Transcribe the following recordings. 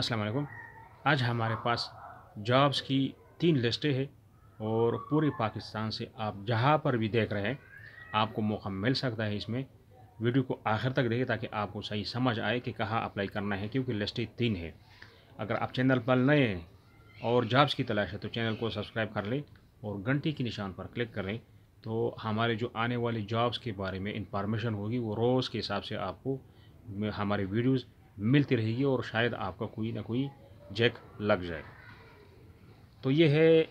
अस्सलाम वालेकुम। आज हमारे पास जॉब्स की 3 लिस्टें हैं और पूरे पाकिस्तान से आप जहाँ पर भी देख रहे हैं आपको मौका मिल सकता है इसमें। वीडियो को आखिर तक देखें ताकि आपको सही समझ आए कि कहाँ अप्लाई करना है, क्योंकि लिस्टें 3 हैं। अगर आप चैनल पर नए हैं और जॉब्स की तलाश है तो चैनल को सब्सक्राइब कर लें और घंटी के निशान पर क्लिक करें, तो हमारे जो आने वाली जॉब्स के बारे में इंफॉर्मेशन होगी वो रोज़ के हिसाब से आपको हमारी वीडियोस मिलती रहेगी और शायद आपका कोई ना कोई जैक लग जाए। तो ये है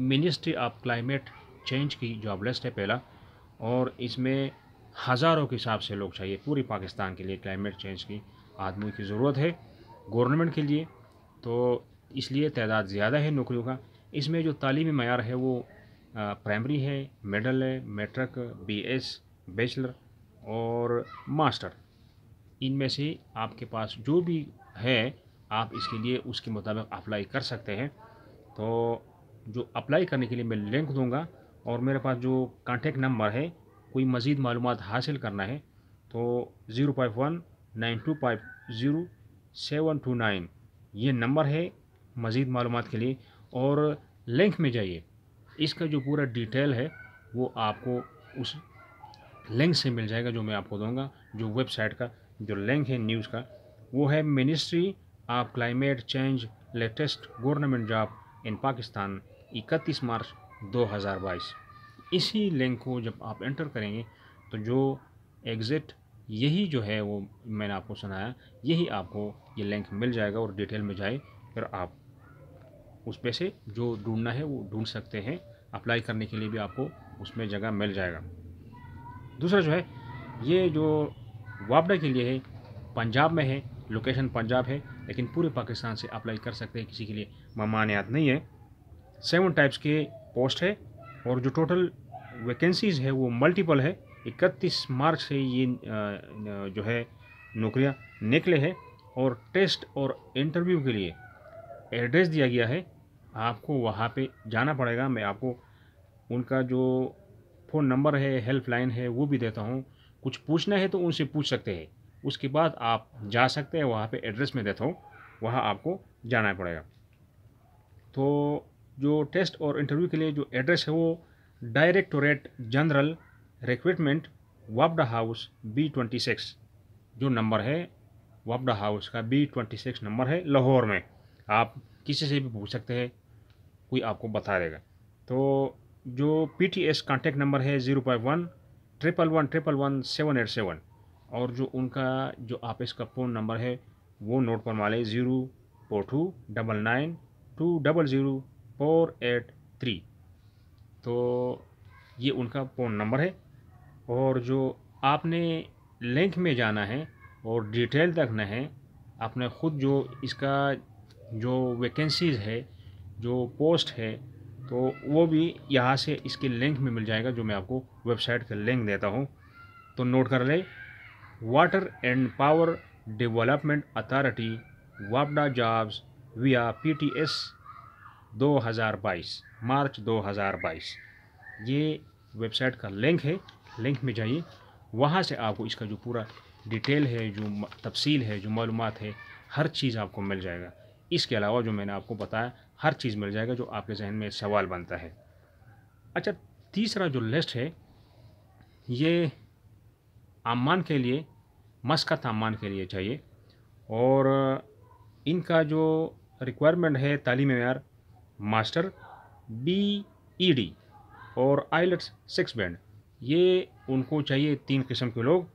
मिनिस्ट्री ऑफ क्लाइमेट चेंज की जॉब लिस्ट है पहला, और इसमें हज़ारों के हिसाब से लोग चाहिए पूरी पाकिस्तान के लिए। क्लाइमेट चेंज की आदमी की ज़रूरत है गवर्नमेंट के लिए, तो इसलिए तादाद ज़्यादा है नौकरियों का। इसमें जो तालीमी मयार है वो प्राइमरी है, मिडल है, मैट्रिक, बीएस, बैचलर और मास्टर। इनमें से आपके पास जो भी है आप इसके लिए उसके मुताबिक अप्लाई कर सकते हैं। तो जो अप्लाई करने के लिए मैं लिंक दूंगा, और मेरे पास जो कॉन्टेक्ट नंबर है, कोई मज़ीद मालूमात हासिल करना है तो 0519250 729 ये नंबर है मज़ीद मालूमात के लिए। और लिंक में जाइए, इसका जो पूरा डिटेल है वो आपको उस लिंक से मिल जाएगा जो मैं आपको दूंगा। जो वेबसाइट का जो लिंक है न्यूज़ का, वो है ministry of climate change latest government job in Pakistan 31 मार्च 2022। इसी लिंक को जब आप एंटर करेंगे तो जो एग्ज़िट यही जो है वो मैंने आपको सुनाया, यही आपको ये लिंक मिल जाएगा और डिटेल में जाए फिर आप उस पे से जो ढूंढना है वो ढूंढ सकते हैं। अप्लाई करने के लिए भी आपको उसमें जगह मिल जाएगा। दूसरा जो है, ये जो वापडा के लिए है, पंजाब में है, लोकेशन पंजाब है, लेकिन पूरे पाकिस्तान से अप्लाई कर सकते हैं, किसी के लिए ममानियात नहीं है। 7 टाइप्स के पोस्ट है और जो टोटल वैकेंसीज़ है वो मल्टीपल है। 31 मार्च से ये जो है नौकरियां निकले हैं, और टेस्ट और इंटरव्यू के लिए एड्रेस दिया गया है। आपको वहाँ पे जाना पड़ेगा। मैं आपको उनका जो फ़ोन नंबर है, हेल्पलाइन है, वो भी देता हूँ। कुछ पूछना है तो उनसे पूछ सकते हैं, उसके बाद आप जा सकते हैं। वहाँ पे एड्रेस में देता हूँ, वहाँ आपको जाना पड़ेगा। तो जो टेस्ट और इंटरव्यू के लिए जो एड्रेस है वो डायरेक्टोरेट जनरल रिक्रूटमेंट, वापडा हाउस, B26 जो नंबर है वापडा हाउस का B26 नंबर है, लाहौर में। आप किसी से भी पूछ सकते हैं, कोई आपको बता देगा। तो जो PTS कॉन्टैक्ट नंबर है 05111111787, और जो उनका जो ऑफिस का फ़ोन नंबर है वो नोट पर माले 04299200483। तो ये उनका फ़ोन नंबर है। और जो आपने लिंक में जाना है और डिटेल देखना है, आपने ख़ुद जो इसका जो वैकेंसीज़ है, जो पोस्ट है, तो वो भी यहाँ से इसके लिंक में मिल जाएगा, जो मैं आपको वेबसाइट का लिंक देता हूँ। तो नोट कर ले, water and power development authority वापडा जॉब्स विया PTS 2022 मार्च 2022, ये वेबसाइट का लिंक है। लिंक में जाइए, वहाँ से आपको इसका जो पूरा डिटेल है, जो तफसील है, जो मालूमात है, हर चीज़ आपको मिल जाएगा। इसके अलावा जो मैंने आपको बताया हर चीज़ मिल जाएगा जो आपके जहन में सवाल बनता है। अच्छा, तीसरा जो लिस्ट है ये अम्मान के लिए, मस्कत अम्मान के लिए चाहिए, और इनका जो रिक्वायरमेंट है तालीमी मेयार मास्टर, BED और IELTS 6 बैंड, ये उनको चाहिए 3 किस्म के लोग।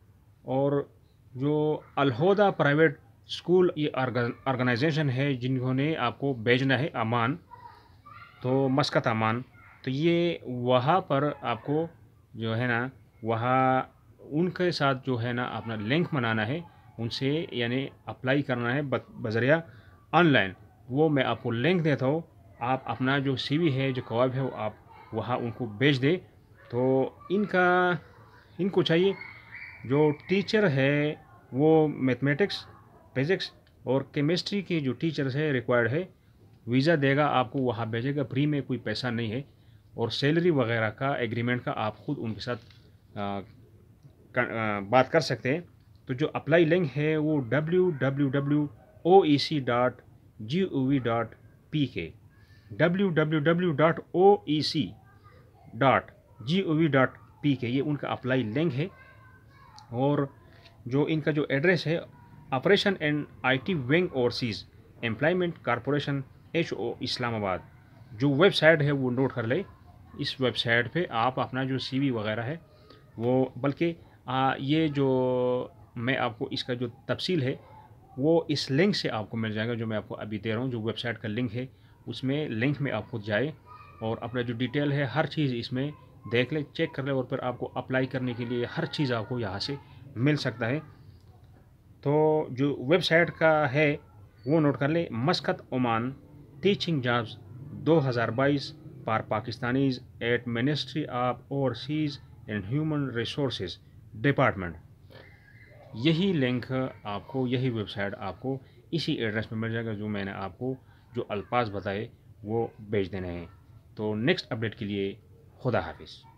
और जो अलहोदा प्राइवेट स्कूल ये ऑर्गेनाइजेशन है जिन्होंने आपको भेजना है अमान, तो मस्कत अमान, तो ये वहाँ पर आपको जो है ना, वहाँ उनके साथ जो है ना अपना लिंक बनाना है उनसे, यानी अप्लाई करना है बजरिया ऑनलाइन। वो मैं आपको लिंक देता हूँ, आप अपना जो CV है, जो कवाब है, वो आप वहाँ उनको भेज दे। तो इनको चाहिए जो टीचर है वो मैथमेटिक्स, फिज़िक्स और केमिस्ट्री के जो टीचर्स है रिक्वायर्ड है। वीज़ा देगा आपको, वहाँ भेजेगा फ्री में, कोई पैसा नहीं है। और सैलरी वगैरह का एग्रीमेंट का आप ख़ुद उनके साथ बात कर सकते हैं। तो जो अप्लाई लिंक है वो www.oec.gov www.oec.gov.pk www.oec.gov.pk ये उनका अप्लाई लिंक है। और जो इनका जो एड्रेस है, operation and IT wing overseas employment corporation HO Islamabad, जो वेबसाइट है वो नोट कर ले। इस वेबसाइट पे आप अपना जो CV वगैरह है वो, बल्कि ये जो मैं आपको इसका जो तफसील है वो इस लिंक से आपको मिल जाएगा, जो मैं आपको अभी दे रहा हूँ। जो वेबसाइट का लिंक है उसमें लिंक में आप खुद जाए और अपना जो डिटेल है हर चीज़ इसमें देख ले, चेक कर ले, और फिर आपको अप्लाई करने के लिए हर चीज़ आपको यहाँ से मिल सकता है। तो जो वेबसाइट का है वो नोट कर ले, Muscat Oman teaching jobs 2022 for Pakistanis at ministry of overseas and human resources department. यही लिंक आपको, यही वेबसाइट आपको इसी एड्रेस पे मिल जाएगा, जो मैंने आपको जो अल्फाज बताए वो भेज देने हैं। तो नेक्स्ट अपडेट के लिए खुदा हाफिज़।